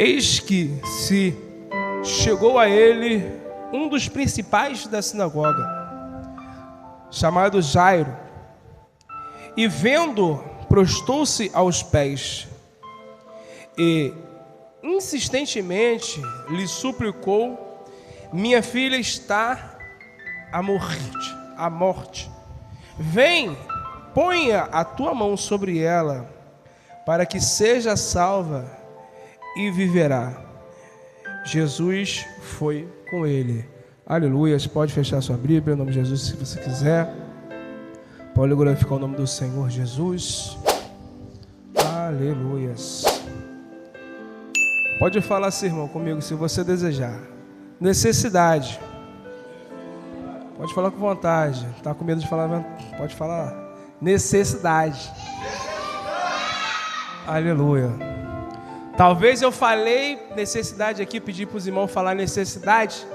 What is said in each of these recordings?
Eis que se chegou a ele um dos principais da sinagoga, chamado Jairo, e vendo, prostou-se aos pés e insistentemente lhe suplicou: minha filha está à morte. Vem, ponha a tua mão sobre ela, para que seja salva e viverá. Jesus foi com ele. Aleluia. Você pode fechar sua Bíblia em nome de Jesus, se você quiser. Pode glorificar o nome do Senhor Jesus. Aleluias. Pode falar assim, irmão, comigo, se você desejar. Necessidade. Pode falar com vontade. Está com medo de falar? Pode falar. Necessidade. Aleluia. Talvez eu falei necessidade aqui, pedi para os irmãos falar necessidade,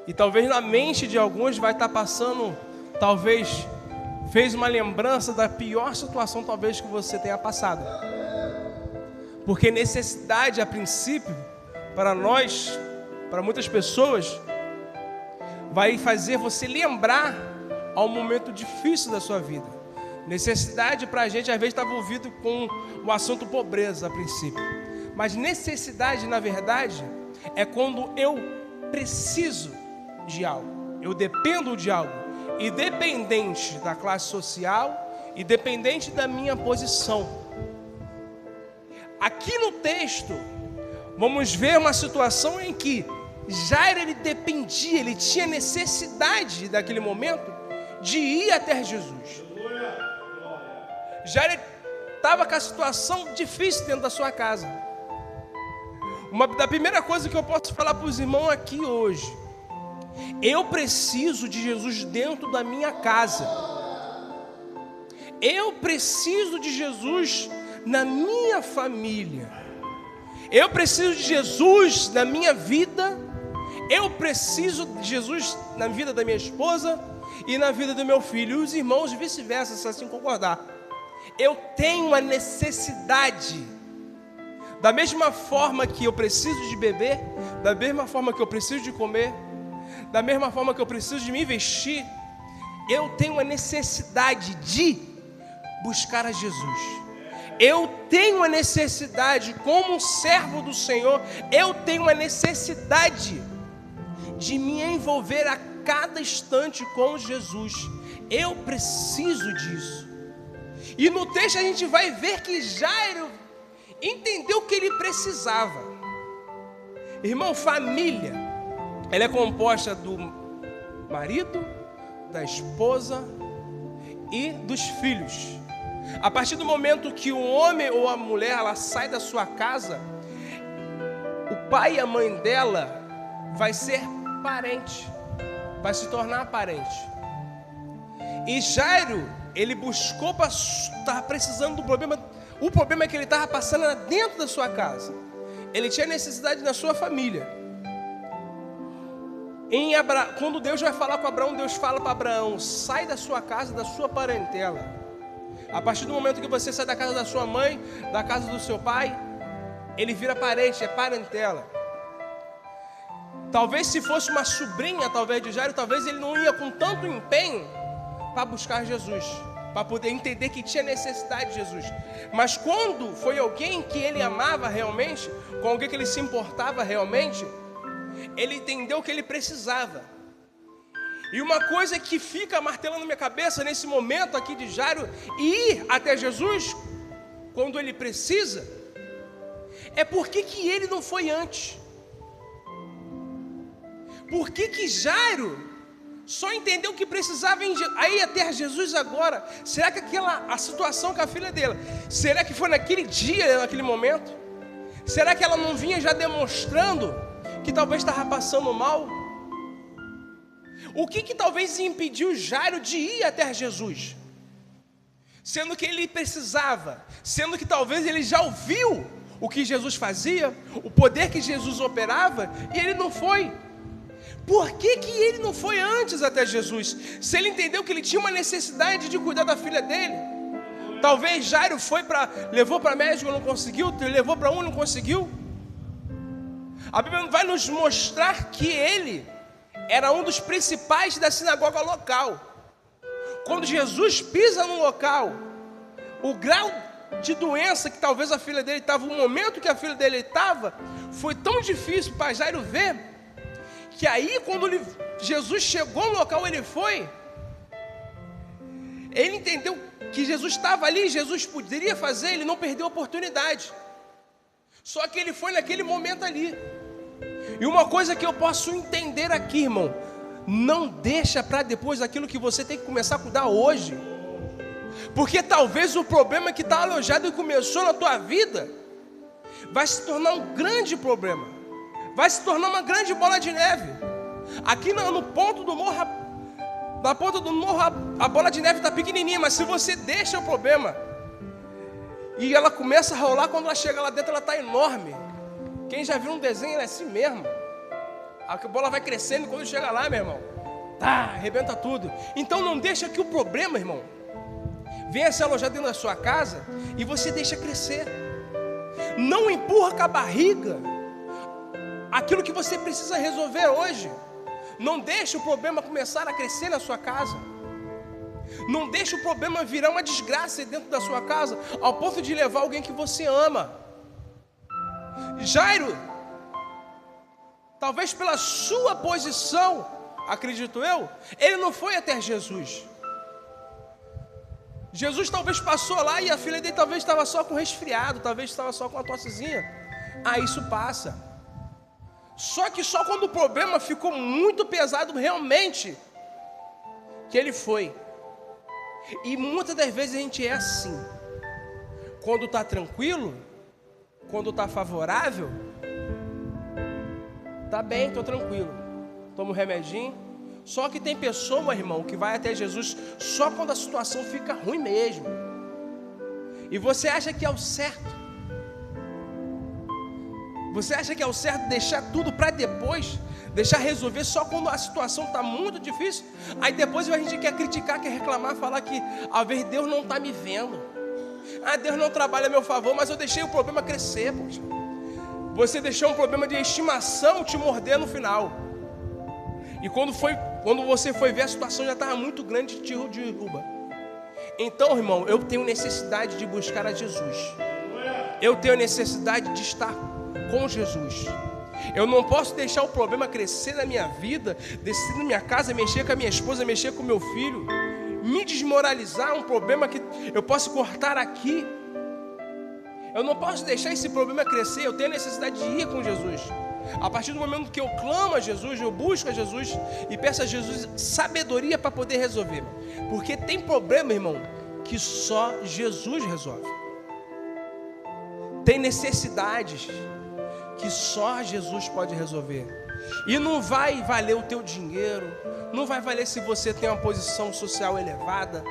e talvez na mente de alguns vai estar passando, talvez fez uma lembrança da pior situação talvez que você tenha passado. Porque necessidade, a princípio, para nós, para muitas pessoas, vai fazer você lembrar ao momento difícil da sua vida. Necessidade para a gente às vezes está envolvido com o assunto pobreza a princípio. Mas necessidade, na verdade, é quando eu preciso de algo, eu dependo de algo, independente da classe social, independente da minha posição. Aqui no texto, vamos ver uma situação em que Jairo, ele dependia, ele tinha necessidade daquele momento de ir até Jesus. Jairo estava com a situação difícil dentro da sua casa. Uma da primeira coisa que eu posso falar para os irmãos aqui hoje: eu preciso de Jesus dentro da minha casa. Eu preciso de Jesus na minha família. Eu preciso de Jesus na minha vida. Eu preciso de Jesus na vida da minha esposa e na vida do meu filho. E os irmãos vice-versa, se assim concordar. Eu tenho uma necessidade. Da mesma forma que eu preciso de beber, da mesma forma que eu preciso de comer, da mesma forma que eu preciso de me vestir, eu tenho uma necessidade de buscar a Jesus. Eu tenho uma necessidade, como um servo do Senhor, eu tenho uma necessidade de me envolver a cada instante com Jesus. Eu preciso disso. E no texto a gente vai ver que Jairo entendeu que ele precisava. Irmão, família, ela é composta do marido, da esposa e dos filhos. A partir do momento que o homem ou a mulher ela sai da sua casa, o pai e a mãe dela vai ser parente, vai se tornar parente. E Jairo, ele buscou para estar precisando do problema. O problema é que ele estava passando dentro da sua casa. Ele tinha necessidade na sua família. Quando Deus vai falar com Abraão, Deus fala para Abraão: sai da sua casa, da sua parentela. A partir do momento que você sai da casa da sua mãe, da casa do seu pai, ele vira parente, é parentela. Talvez se fosse uma sobrinha, talvez de Jairo, talvez ele não ia com tanto empenho para buscar Jesus, para poder entender que tinha necessidade de Jesus. Mas quando foi alguém que ele amava realmente, com alguém que ele se importava realmente, ele entendeu que ele precisava. E uma coisa que fica martelando na minha cabeça nesse momento aqui de Jairo ir até Jesus, quando ele precisa, é por que ele não foi antes? Por que Jairo só entendeu que precisava ir até Jesus agora? Será que a situação com a filha dele, será que foi naquele dia, naquele momento? Será que ela não vinha já demonstrando que talvez estava passando mal? O que talvez impediu Jairo de ir até Jesus? Sendo que ele precisava, sendo que talvez ele já ouviu o que Jesus fazia, o poder que Jesus operava, e ele não foi. Por que ele não foi antes até Jesus? Se ele entendeu que ele tinha uma necessidade de cuidar da filha dele. Talvez Jairo levou para médico, não conseguiu, levou para não conseguiu. A Bíblia vai nos mostrar que ele era um dos principais da sinagoga local. Quando Jesus pisa no local, o grau de doença que talvez a filha dele estava, o momento que a filha dele estava, foi tão difícil para Jairo ver, que aí quando Jesus chegou no local, ele entendeu que Jesus estava ali, Jesus poderia fazer, ele não perdeu a oportunidade. Só que ele foi naquele momento ali. E uma coisa que eu posso entender aqui, irmão, não deixa para depois aquilo que você tem que começar a cuidar hoje. Porque talvez o problema que está alojado e começou na tua vida vai se tornar um grande problema, vai se tornar uma grande bola de neve. Aqui no ponto do morro, na ponta do morro, a bola de neve está pequenininha, mas se você deixa o problema e ela começa a rolar, quando ela chega lá dentro, ela está enorme. Quem já viu um desenho é assim mesmo. A bola vai crescendo e quando chega lá, meu irmão, arrebenta tudo. Então não deixa que o problema, irmão, venha se alojar dentro da sua casa e você deixa crescer. Não empurra com a barriga aquilo que você precisa resolver hoje. Não deixa o problema começar a crescer na sua casa. Não deixa o problema virar uma desgraça dentro da sua casa, ao ponto de levar alguém que você ama. Jairo, talvez pela sua posição, acredito eu, ele não foi até Jesus. Jesus talvez passou lá e a filha dele talvez estava só com resfriado, talvez estava só com uma tossezinha. Isso passa. Só que só quando o problema ficou muito pesado realmente, que ele foi. E muitas das vezes a gente é assim. Quando está tranquilo, quando está favorável, tá bem, estou tranquilo, toma um remedinho. Só que tem pessoa, irmão, que vai até Jesus só quando a situação fica ruim mesmo. E você acha que é o certo? Você acha que é o certo deixar tudo para depois? Deixar resolver só quando a situação está muito difícil? Aí depois a gente quer criticar, quer reclamar, falar que às vezes Deus não está me vendo. Deus não trabalha a meu favor, mas eu deixei o problema crescer, poxa. Você deixou um problema de estimação te morder no final. E quando você foi ver, a situação já estava muito grande, te derruba. Então, irmão, eu tenho necessidade de buscar a Jesus. Eu tenho necessidade de estar com Jesus. Eu não posso deixar o problema crescer na minha vida, descer na minha casa, mexer com a minha esposa, mexer com o meu filho, me desmoralizar, um problema que eu posso cortar aqui. Eu não posso deixar esse problema crescer. Eu tenho necessidade de ir com Jesus. A partir do momento que eu clamo a Jesus, eu busco a Jesus e peço a Jesus sabedoria para poder resolver. Porque tem problema, irmão, que só Jesus resolve. Tem necessidades que só Jesus pode resolver. E não vai valer o teu dinheiro, não vai valer se você tem uma posição social elevada,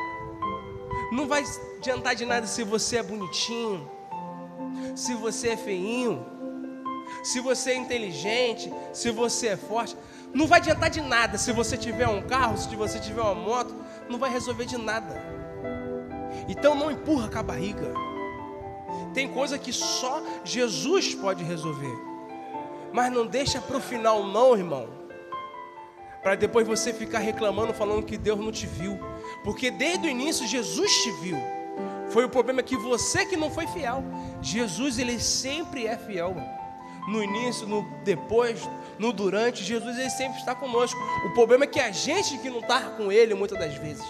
não vai adiantar de nada se você é bonitinho, se você é feinho, se você é inteligente, se você é forte. Não vai adiantar de nada se você tiver um carro, se você tiver uma moto, não vai resolver de nada. Então não empurra com a barriga. Tem coisa que só Jesus pode resolver. Mas não deixa para o final não, irmão, para depois você ficar reclamando, falando que Deus não te viu. Porque desde o início Jesus te viu. Foi o problema que você que não foi fiel. Jesus, ele sempre é fiel, mano. No início, no depois, no durante, Jesus, ele sempre está conosco. O problema é que a gente que não está com ele muitas das vezes.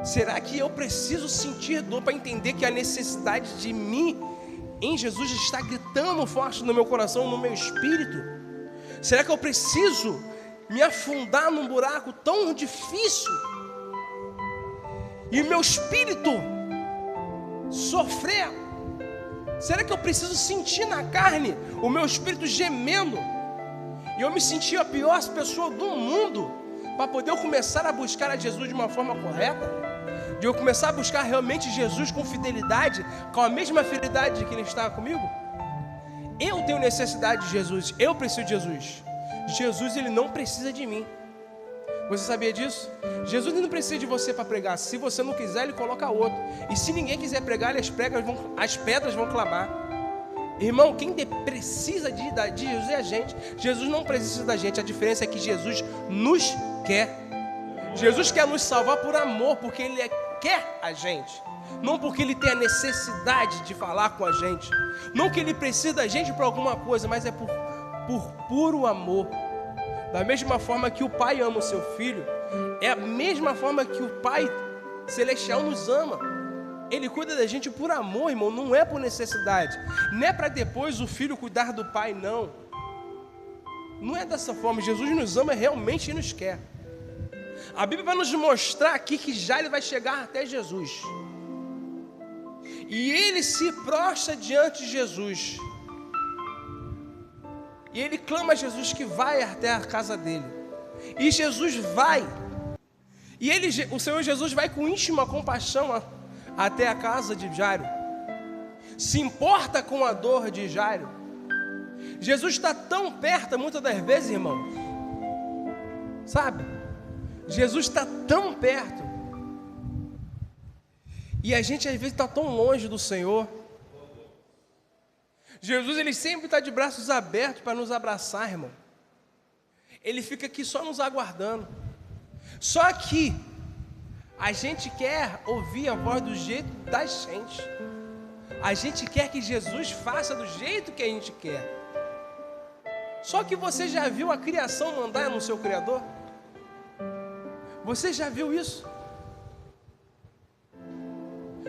Será que eu preciso sentir dor para entender que a necessidade de mim em Jesus está gritando forte no meu coração, no meu espírito? Será que eu preciso me afundar num buraco tão difícil e meu espírito sofrer? Será que eu preciso sentir na carne o meu espírito gemendo e eu me sentir a pior pessoa do mundo para poder eu começar a buscar a Jesus de uma forma correta? De eu começar a buscar realmente Jesus com fidelidade, com a mesma fidelidade que ele estava comigo? Eu tenho necessidade de Jesus, eu preciso de Jesus. Jesus, ele não precisa de mim. Você sabia disso? Jesus não precisa de você para pregar. Se você não quiser, ele coloca outro. E se ninguém quiser pregar, as pedras vão clamar. Irmão, quem precisa de Jesus é a gente. Jesus não precisa da gente. A diferença é que Jesus nos quer. Jesus quer nos salvar por amor, porque Ele quer a gente. Não porque Ele tem a necessidade de falar com a gente. Não que Ele precisa da gente para alguma coisa, mas é por puro amor. Da mesma forma que o Pai ama o seu Filho, é a mesma forma que o Pai Celestial nos ama. Ele cuida da gente por amor, irmão, não é por necessidade. Não é para depois o filho cuidar do pai, não. Não é dessa forma. Jesus nos ama realmente e nos quer. A Bíblia vai nos mostrar aqui que Jairo vai chegar até Jesus. E ele se prostra diante de Jesus. E ele clama a Jesus que vai até a casa dele. E Jesus vai. E o Senhor Jesus vai com íntima compaixão até a casa de Jairo. Se importa com a dor de Jairo. Jesus está tão perto, muitas das vezes, irmãos. Sabe? Jesus está tão perto. E a gente às vezes está tão longe do Senhor. Jesus, Ele sempre está de braços abertos para nos abraçar, irmão. Ele fica aqui só nos aguardando. Só que a gente quer ouvir a voz do jeito da gente. A gente quer que Jesus faça do jeito que a gente quer. Só que você já viu a criação mandar no seu Criador? Você já viu isso?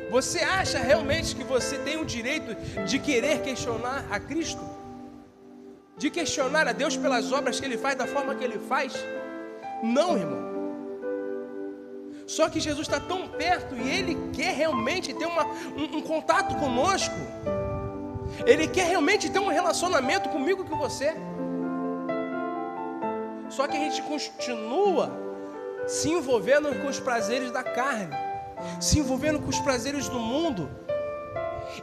Você acha realmente que você tem o direito de querer questionar a Cristo? De questionar a Deus pelas obras que Ele faz, da forma que Ele faz? Não, irmão. Só que Jesus está tão perto e Ele quer realmente ter um contato conosco. Ele quer realmente ter um relacionamento comigo e com você. Só que a gente continua se envolvendo com os prazeres da carne, se envolvendo com os prazeres do mundo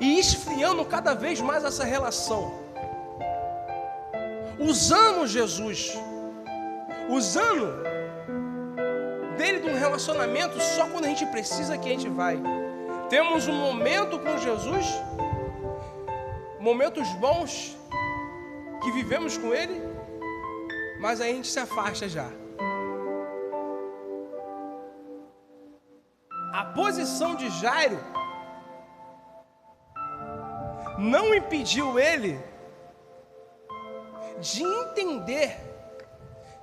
e esfriando cada vez mais essa relação. Usando Jesus, usando dele de um relacionamento só quando a gente precisa que a gente vai. Temos um momento com Jesus, momentos bons que vivemos com Ele, mas aí a gente se afasta já. A posição de Jairo não impediu ele de entender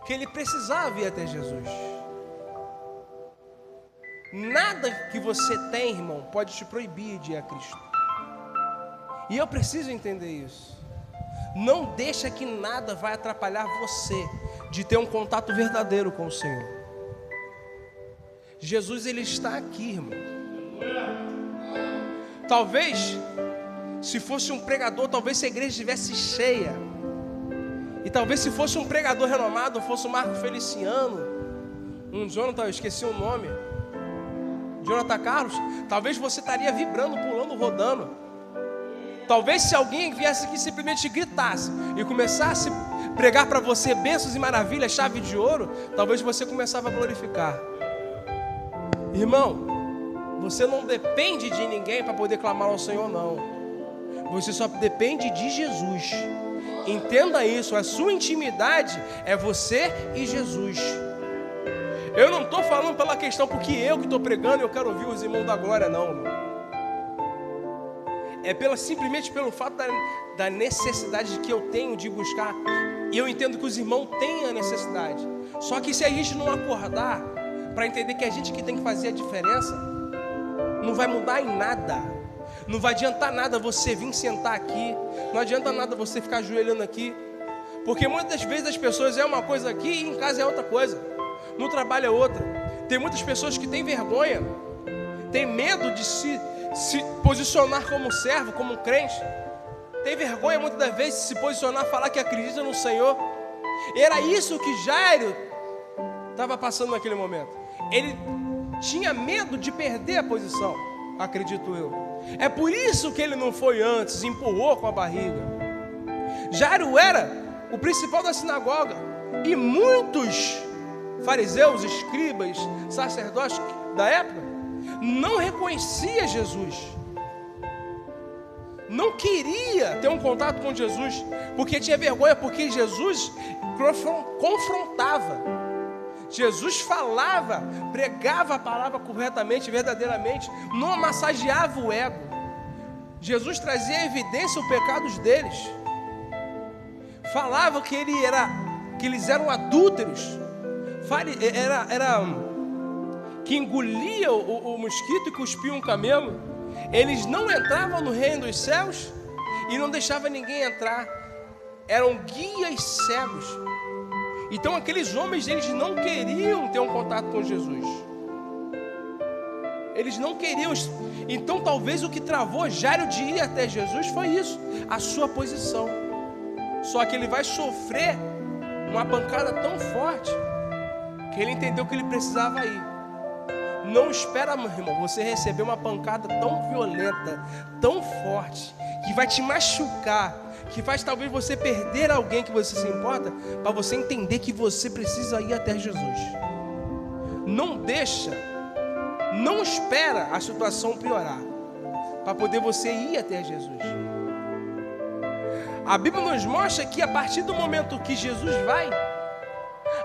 que ele precisava ir até Jesus. Nada que você tem, irmão, pode te proibir de ir a Cristo. E eu preciso entender isso. Não deixa que nada vai atrapalhar você de ter um contato verdadeiro com o Senhor. Jesus, Ele está aqui, irmão. Talvez, se fosse um pregador, talvez se a igreja estivesse cheia. E talvez se fosse um pregador renomado, fosse o Marco Feliciano, um Jonathan, eu esqueci o nome, Jonathan Carlos, talvez você estaria vibrando, pulando, rodando. Talvez se alguém viesse aqui simplesmente gritasse e começasse a pregar para você bênçãos e maravilhas, chave de ouro, talvez você começava a glorificar. Irmão, você não depende de ninguém para poder clamar ao Senhor, não. Você só depende de Jesus. Entenda isso, a sua intimidade é você e Jesus. Eu não estou falando pela questão porque eu que estou pregando e eu quero ouvir os irmãos da glória, não, irmão. É simplesmente pelo fato da necessidade que eu tenho de buscar. E eu entendo que os irmãos têm a necessidade. Só que se a gente não acordar para entender que a gente que tem que fazer a diferença, não vai mudar em nada. Não vai adiantar nada você vir sentar aqui. Não adianta nada você ficar ajoelhando aqui. Porque muitas vezes as pessoas é uma coisa aqui e em casa é outra coisa. No trabalho é outra. Tem muitas pessoas que têm vergonha, tem medo de se posicionar como servo, como crente. Tem vergonha muitas das vezes de se posicionar, falar que acredita no Senhor. E era isso que Jairo estava passando naquele momento. Ele tinha medo de perder a posição, acredito eu. É por isso que ele não foi antes, empurrou com a barriga. Jairo era o principal da sinagoga. E muitos fariseus, escribas, sacerdotes da época não reconhecia Jesus. não queria ter um contato com Jesus, porque tinha vergonha, porque Jesus confrontava. Jesus falava, pregava a palavra corretamente, verdadeiramente, não massageava o ego. Jesus trazia à evidência os pecados deles. Falava que eles eram adúlteros, que engolia o mosquito e cuspia um camelo. Eles não entravam no reino dos céus e não deixavam ninguém entrar. Eram guias cegos. Então aqueles homens, eles não queriam ter um contato com Jesus. Eles não queriam. Então talvez o que travou Jairo de ir até Jesus foi isso, a sua posição. Só que ele vai sofrer uma pancada tão forte que ele entendeu que ele precisava ir. Não espera, meu irmão, você receber uma pancada tão violenta, tão forte, que vai te machucar, que faz talvez você perder alguém que você se importa, para você entender que você precisa ir até Jesus. Não deixa, não espera a situação piorar, para poder você ir até Jesus. A Bíblia nos mostra que a partir do momento que Jesus vai,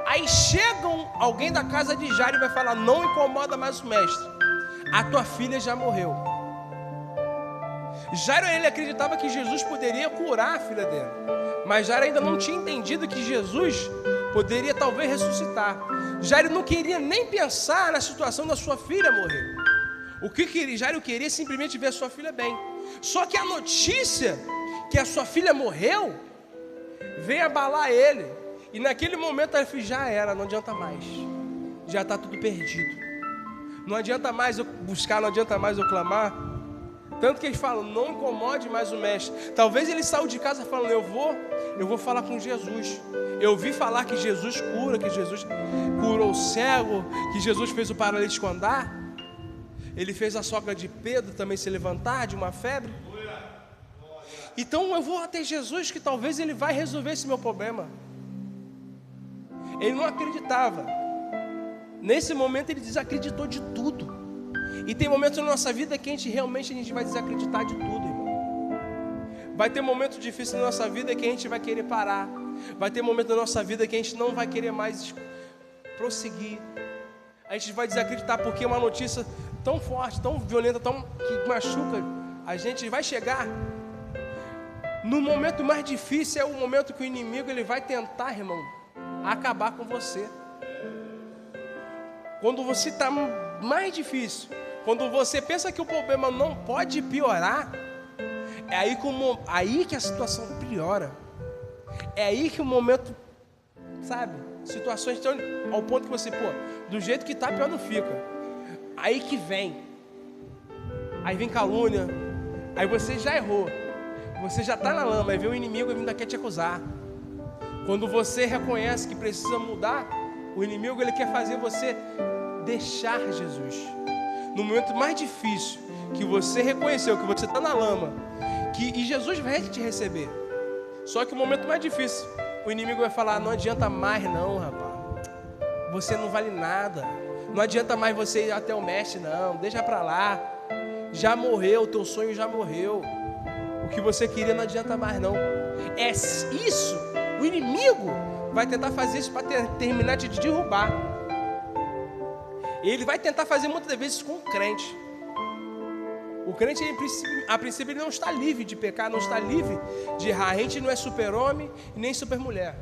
aí chega alguém da casa de Jairo e vai falar: não incomoda mais o mestre, a tua filha já morreu. Jairo, ele acreditava que Jesus poderia curar a filha dele, mas Jairo ainda não tinha entendido que Jesus poderia talvez ressuscitar. Jairo não queria nem pensar na situação da sua filha morrer. O que Jairo queria simplesmente ver a sua filha bem. Só que a notícia que a sua filha morreu veio abalar ele. E naquele momento ele falou: já era, não adianta mais, já está tudo perdido, não adianta mais eu buscar, não adianta mais eu clamar. Tanto que eles falam: não incomode mais o mestre. Talvez ele saiu de casa falando: eu vou falar com Jesus. Eu ouvi falar que Jesus cura, que Jesus curou o cego, que Jesus fez o paralítico andar. Ele fez a sogra de Pedro também se levantar de uma febre. Então eu vou até Jesus, que talvez ele vai resolver esse meu problema. Ele não acreditava. Nesse momento ele desacreditou de tudo. E tem momentos na nossa vida que a gente vai desacreditar de tudo, irmão. Vai ter momentos difíceis na nossa vida que a gente vai querer parar. Vai ter momentos na nossa vida que a gente não vai querer mais prosseguir. A gente vai desacreditar porque uma notícia tão forte, tão violenta, que machuca a gente, vai chegar. No momento mais difícil é o momento que o inimigo ele vai tentar, irmão, acabar com você. Quando você está mais difícil, quando você pensa que o problema não pode piorar, é aí que a situação piora. É aí que o momento, sabe, situações estão ao ponto que você, do jeito que está, pior não fica. Aí que vem calúnia, aí você já errou, você já está na lama, aí vem o inimigo e ainda quer te acusar. Quando você reconhece que precisa mudar, o inimigo ele quer fazer você deixar Jesus. No momento mais difícil, que você reconheceu que você está na lama, e Jesus vai te receber. Só que o momento mais difícil, o inimigo vai falar: não adianta mais não, rapaz, você não vale nada, não adianta mais você ir até o mestre não, deixa para lá, já morreu, o teu sonho já morreu, o que você queria não adianta mais não. É isso, o inimigo vai tentar fazer isso para terminar de te derrubar. Ele vai tentar fazer muitas vezes com o crente. O crente, a princípio, ele não está livre de pecar, não está livre de errar. A gente não é super-homem e nem super-mulher.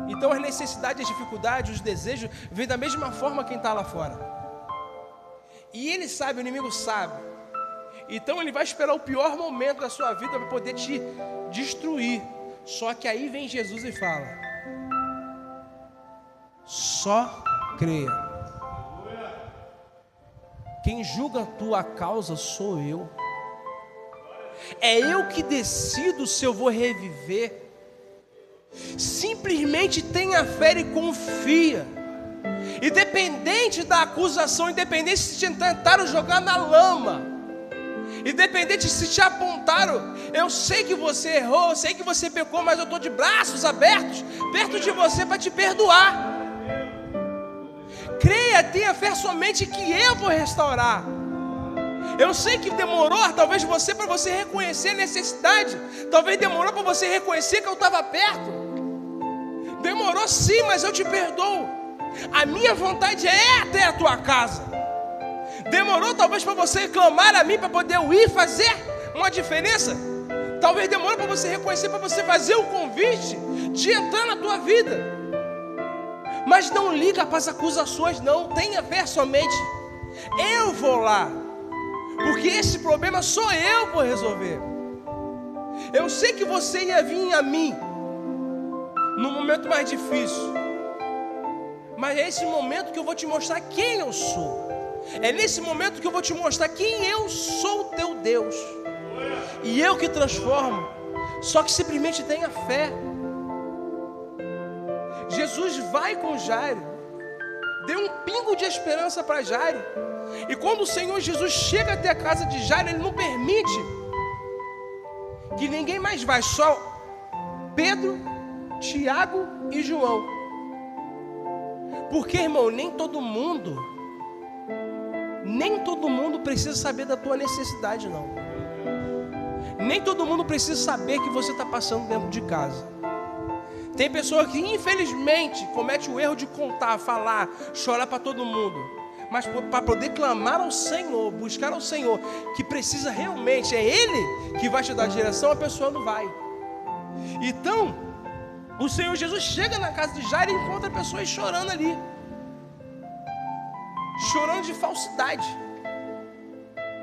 Então as necessidades, as dificuldades, os desejos vêm da mesma forma quem está lá fora. E ele sabe, o inimigo sabe. Então ele vai esperar o pior momento da sua vida para poder te destruir. Só que aí vem Jesus e fala: só creia. Quem julga a tua causa sou eu. É eu que decido se eu vou reviver. Simplesmente tenha fé e confia. Independente da acusação, independente se te tentaram jogar na lama, independente se te apontaram, eu sei que você errou, eu sei que você pecou, mas eu estou de braços abertos perto de você para te perdoar. Creia, tenha fé somente que eu vou restaurar. Eu sei que demorou, talvez para você reconhecer a necessidade. Talvez demorou para você reconhecer que eu estava perto. Demorou sim, mas eu te perdoo. A minha vontade é até a tua casa. Demorou talvez para você clamar a mim para poder eu ir fazer uma diferença. Talvez demorou para você reconhecer, para você fazer o convite de entrar na tua vida. Mas não liga para as acusações, não. Tenha fé somente. Eu vou lá. Porque esse problema só eu vou resolver. Eu sei que você ia vir a mim no momento mais difícil. Mas é esse momento que eu vou te mostrar quem eu sou. É nesse momento que eu vou te mostrar quem eu sou, o teu Deus. E eu que transformo. Só que simplesmente tenha fé. Jesus vai com Jairo. Deu um pingo de esperança para Jairo. E quando o Senhor Jesus chega até a casa de Jairo, Ele não permite que ninguém mais vá. Só Pedro, Tiago e João. Porque, irmão, nem todo mundo precisa saber da tua necessidade, não. Nem todo mundo precisa saber que você está passando dentro de casa. Tem pessoa que infelizmente comete o erro de contar, falar, chorar para todo mundo. Mas para poder clamar ao Senhor, buscar ao Senhor, que precisa realmente, é Ele que vai te dar a direção, a pessoa não vai. Então, o Senhor Jesus chega na casa de Jairo e encontra pessoas chorando ali. Chorando de falsidade.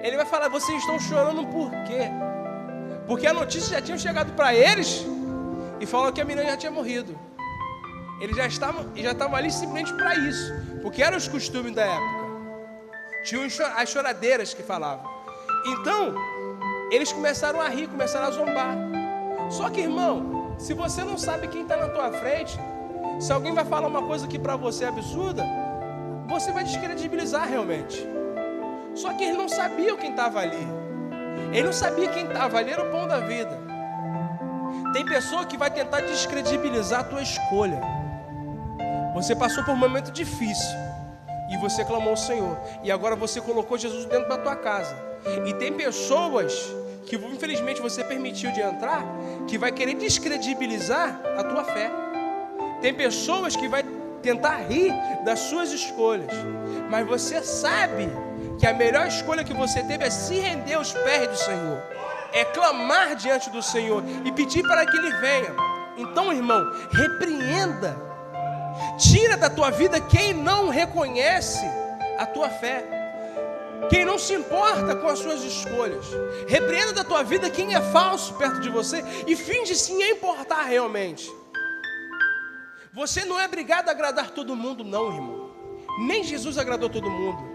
Ele vai falar, vocês estão chorando por quê? Porque a notícia já tinha chegado para eles e falou que a menina já tinha morrido. Eles já estavam ali simplesmente para isso, porque eram os costumes da época. Tinham as choradeiras que falavam. Então, eles começaram a rir, começaram a zombar. Só que, irmão, se você não sabe quem está na tua frente, se alguém vai falar uma coisa que para você é absurda, você vai descredibilizar realmente. Só que eles não sabiam quem estava ali. Ele não sabia quem estava ali, era o pão da vida. Tem pessoa que vai tentar descredibilizar a tua escolha. Você passou por um momento difícil e você clamou ao Senhor, e agora você colocou Jesus dentro da tua casa. E tem pessoas que infelizmente você permitiu de entrar, que vai querer descredibilizar a tua fé. Tem pessoas que vai tentar rir das suas escolhas, mas você sabe que a melhor escolha que você teve é se render aos pés do Senhor, é clamar diante do Senhor e pedir para que Ele venha. Então, irmão, repreenda, tira da tua vida quem não reconhece a tua fé, quem não se importa com as suas escolhas. Repreenda da tua vida quem é falso perto de você e finge se importar realmente. Você não é obrigado a agradar todo mundo, não, irmão. Nem Jesus agradou todo mundo.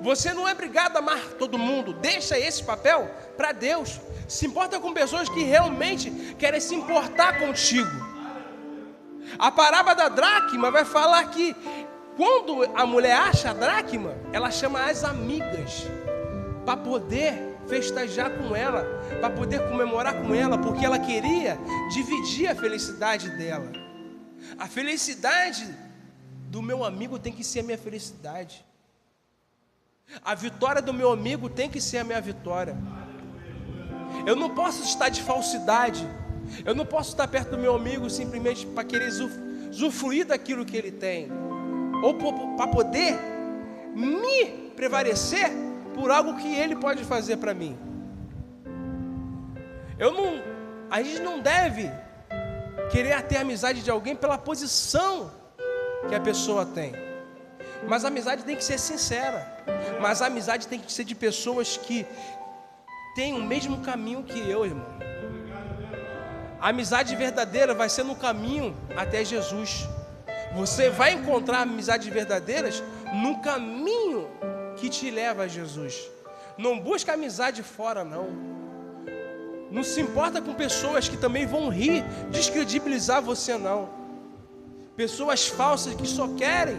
Você não é obrigado a amar todo mundo. Deixa esse papel para Deus. Se importa com pessoas que realmente querem se importar contigo. A parábola da dracma vai falar que quando a mulher acha a dracma, ela chama as amigas para poder festejar com ela, para poder comemorar com ela, porque ela queria dividir a felicidade dela. A felicidade do meu amigo tem que ser a minha felicidade. A vitória do meu amigo tem que ser a minha vitória. Eu não posso estar de falsidade. Eu não posso estar perto do meu amigo simplesmente para querer usufruir daquilo que ele tem, ou para poder me prevalecer por algo que ele pode fazer para mim. A gente não deve querer ter amizade de alguém pela posição que a pessoa tem. Mas a amizade tem que ser sincera. Mas a amizade tem que ser de pessoas que têm o mesmo caminho que eu, irmão. A amizade verdadeira vai ser no caminho até Jesus. Você vai encontrar amizades verdadeiras no caminho que te leva a Jesus. Não busca amizade fora, não. Não se importa com pessoas que também vão rir, descredibilizar você, não. Pessoas falsas que só querem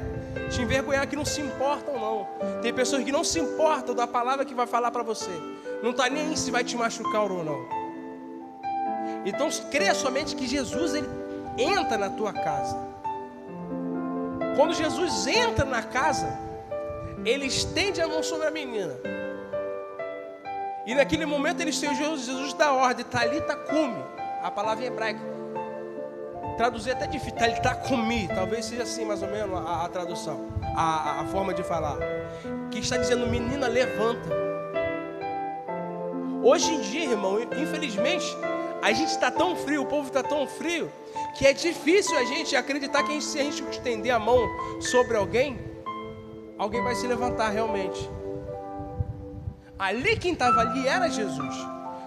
te envergonhar, que não se importam, não. Tem pessoas que não se importam da palavra que vai falar para você. Não está nem aí se vai te machucar ou não. Então creia somente que Jesus, Ele entra na tua casa. Quando Jesus entra na casa, Ele estende a mão sobre a menina. E naquele momento Jesus dá ordem, Talita cumi, a palavra em hebraico. Traduzir até difícil, Talita cumi, talvez seja assim mais ou menos a tradução, a forma de falar. Que está dizendo, menina, levanta. Hoje em dia, irmão, infelizmente, a gente está tão frio, o povo está tão frio, que é difícil a gente acreditar que se a gente estender a mão sobre alguém vai se levantar realmente. Ali quem estava ali era Jesus.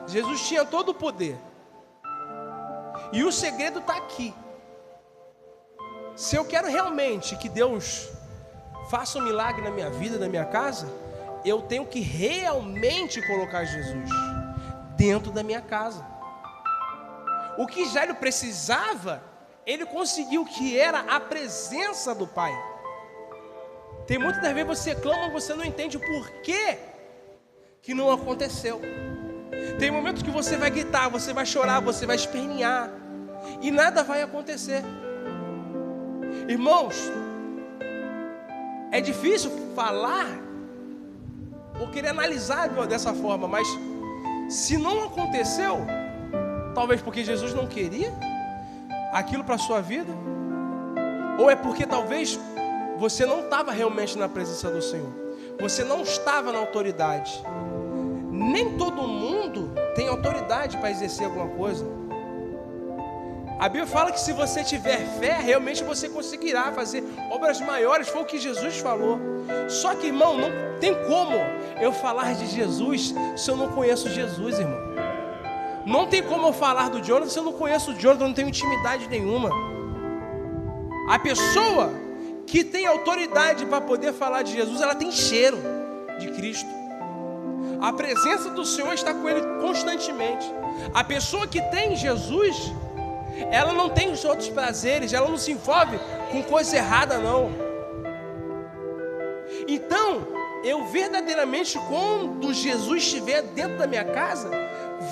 Jesus tinha todo o poder. E o segredo está aqui. Se eu quero realmente que Deus faça um milagre na minha vida, na minha casa, eu tenho que realmente colocar Jesus dentro da minha casa. O que Jairo precisava, ele conseguiu, que era a presença do Pai. Tem muitas das vezes você clama, você não entende o porquê que não aconteceu. Tem momentos que você vai gritar, você vai chorar, você vai espernear e nada vai acontecer. Irmãos, é difícil falar ou querer analisar dessa forma, mas se não aconteceu, talvez porque Jesus não queria aquilo para a sua vida, ou é porque talvez você não estava realmente na presença do Senhor, você não estava na autoridade. Nem todo mundo tem autoridade para exercer alguma coisa. A Bíblia fala que se você tiver fé, realmente você conseguirá fazer obras maiores, foi o que Jesus falou. Só que, irmão, não tem como eu falar de Jesus se eu não conheço Jesus, irmão. Não tem como eu falar do Jonathan se eu não conheço o Jonathan, não tenho intimidade nenhuma. A pessoa que tem autoridade para poder falar de Jesus, ela tem cheiro de Cristo. A presença do Senhor está com ele constantemente. A pessoa que tem Jesus, ela não tem os outros prazeres, ela não se envolve com coisa errada, não. Então, eu verdadeiramente, quando Jesus estiver dentro da minha casa,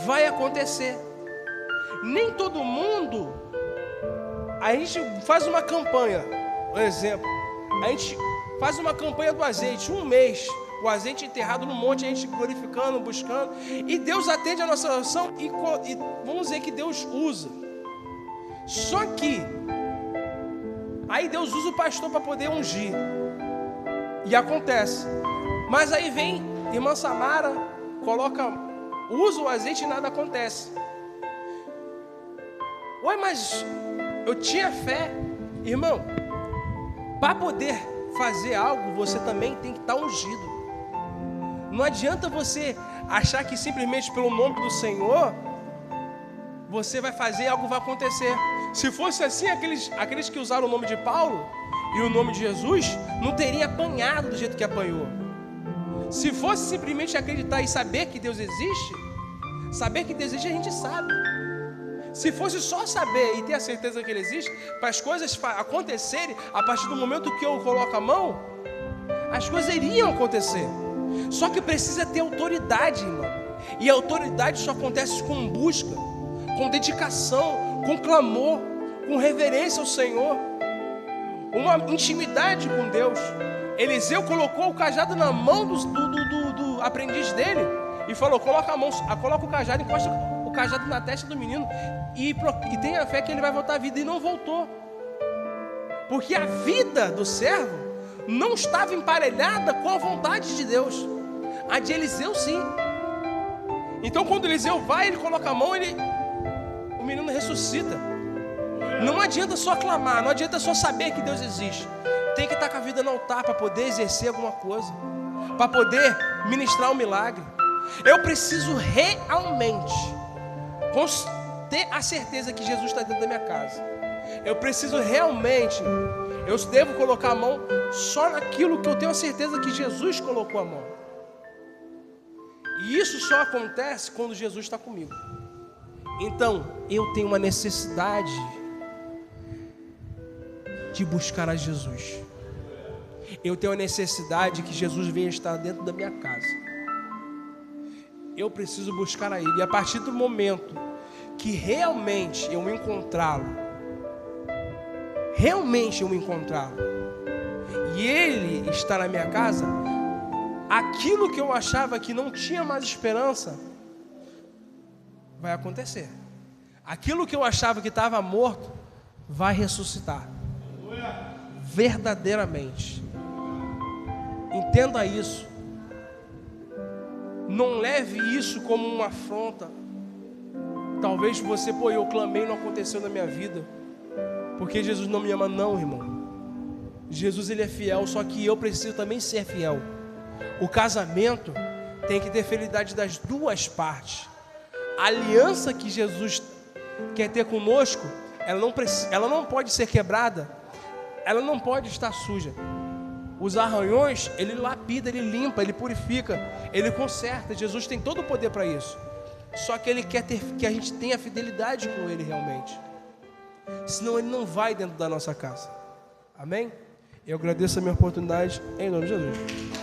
vai acontecer. Nem todo mundo. A gente faz uma campanha, por exemplo, a gente faz uma campanha do azeite, um mês, o azeite enterrado no monte, a gente glorificando, buscando, e Deus atende a nossa oração, e vamos dizer que Deus usa. Só que aí Deus usa o pastor para poder ungir, e acontece. Mas aí vem irmã Samara, usa o azeite e nada acontece. Ué, mas eu tinha fé. Irmão, para poder fazer algo, você também tem que estar ungido. Não adianta você achar que simplesmente pelo nome do Senhor você vai fazer, algo vai acontecer. Se fosse assim, aqueles que usaram o nome de Paulo e o nome de Jesus não teriam apanhado do jeito que apanhou. Se fosse simplesmente acreditar e saber que Deus existe a gente sabe. Se fosse só saber e ter a certeza que Ele existe, para as coisas acontecerem, a partir do momento que eu coloco a mão, as coisas iriam acontecer. Só que precisa ter autoridade, irmão. E a autoridade só acontece com busca, com dedicação, com clamor, com reverência ao Senhor, uma intimidade com Deus. Eliseu colocou o cajado na mão do aprendiz dele e falou: coloca o cajado, encosta o cajado na testa do menino e tenha fé que ele vai voltar à vida. E não voltou, porque a vida do servo não estava emparelhada com a vontade de Deus. A de Eliseu sim. Então quando Eliseu vai, ele coloca a mão, o menino ressuscita. Não adianta só clamar, não adianta só saber que Deus existe. Tem que estar com a vida no altar para poder exercer alguma coisa, para poder ministrar um milagre. Eu preciso realmente ter a certeza que Jesus está dentro da minha casa. Eu preciso realmente, eu devo colocar a mão só naquilo que eu tenho a certeza que Jesus colocou a mão. E isso só acontece quando Jesus está comigo. Então, eu tenho uma necessidade de buscar a Jesus. Eu tenho a necessidade que Jesus venha estar dentro da minha casa. Eu preciso buscar a Ele. E a partir do momento que realmente eu encontrá-lo, e Ele está na minha casa, aquilo que eu achava que não tinha mais esperança, vai acontecer. Aquilo que eu achava que estava morto, vai ressuscitar. Verdadeiramente. Entenda isso. Não leve isso como uma afronta. Talvez você, eu clamei e não aconteceu na minha vida, porque Jesus não me ama. Não, irmão. Jesus, ele é fiel, só que eu preciso também ser fiel. O casamento tem que ter fidelidade das duas partes. A aliança que Jesus quer ter conosco, ela não pode ser quebrada, ela não pode estar suja. Os arranhões, ele lapida, ele limpa, ele purifica, ele conserta. Jesus tem todo o poder para isso. Só que ele quer que a gente tenha fidelidade com ele realmente. Senão ele não vai dentro da nossa casa. Amém? Eu agradeço a minha oportunidade em nome de Jesus.